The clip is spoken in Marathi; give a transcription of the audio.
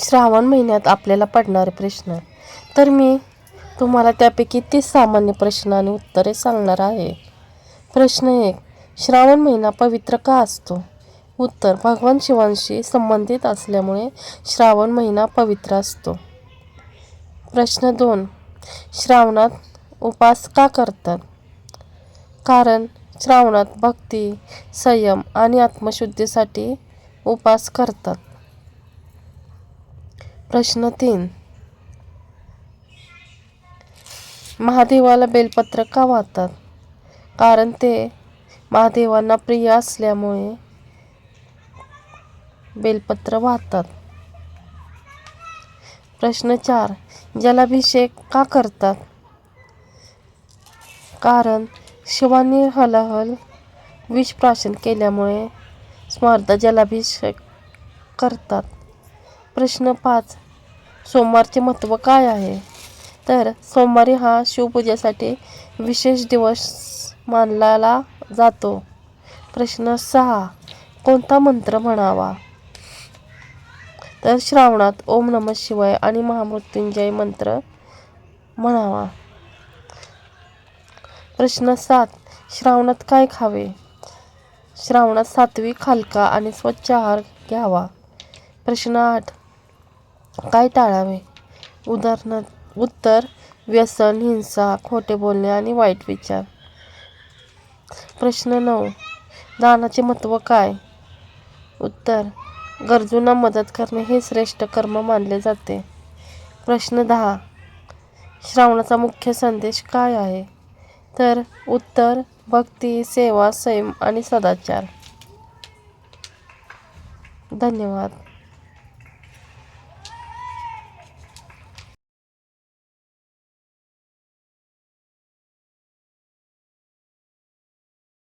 श्रावण महिन्यात आपल्याला पडणारे प्रश्न, तर मी तुम्हाला त्यापैकी 30 सामान्य प्रश्न आणि उत्तरे सांगणार आहे. प्रश्न 1. श्रावण महिना पवित्र का असतो? उत्तर: भगवान शिवांशी संबंधित असल्यामुळे श्रावण महिना पवित्र असतो. प्रश्न 2. श्रावणात उपवास का करतात? कारण श्रावणात भक्ती, संयम आणि आत्मशुद्धीसाठी उपवास करतात. प्रश्न 3. महादेवाला बेलपत्र का वाहतात? कारण ते महादेवांना प्रिय असल्यामुळे बेलपत्र वाहतात. प्रश्न 4. जलाभिषेक का करतात? कारण शिवांनी हलाहल विषप्राशन केल्यामुळे स्मरदा जलाभिषेक करतात. प्रश्न 5. सोमवारचे महत्त्व काय आहे? तर सोमवारी हा शिवपूजेसाठी विशेष दिवस मानला जातो. प्रश्न 6. कोणता मंत्र म्हणावा? तर श्रावणात ओम नमः शिवाय आणि महामृत्युंजय मंत्र म्हणावा. प्रश्न 7. श्रावणात काय खावे? श्रावणात सात्विक, हलका आणि स्वच्छ आहार घ्यावा. प्रश्न 8. काय टाळावे? उत्तर: व्यसन, हिंसा, खोटे बोलणे आणि वाईट विचार. प्रश्न 9. दानाचे महत्त्व काय? उत्तर: गरजूंना मदत करणे हे श्रेष्ठ कर्म मानले जाते. प्रश्न 10. श्रावणाचा मुख्य संदेश काय आहे? तर उत्तर: भक्ती, सेवा, संयम आणि सदाचार. धन्यवाद.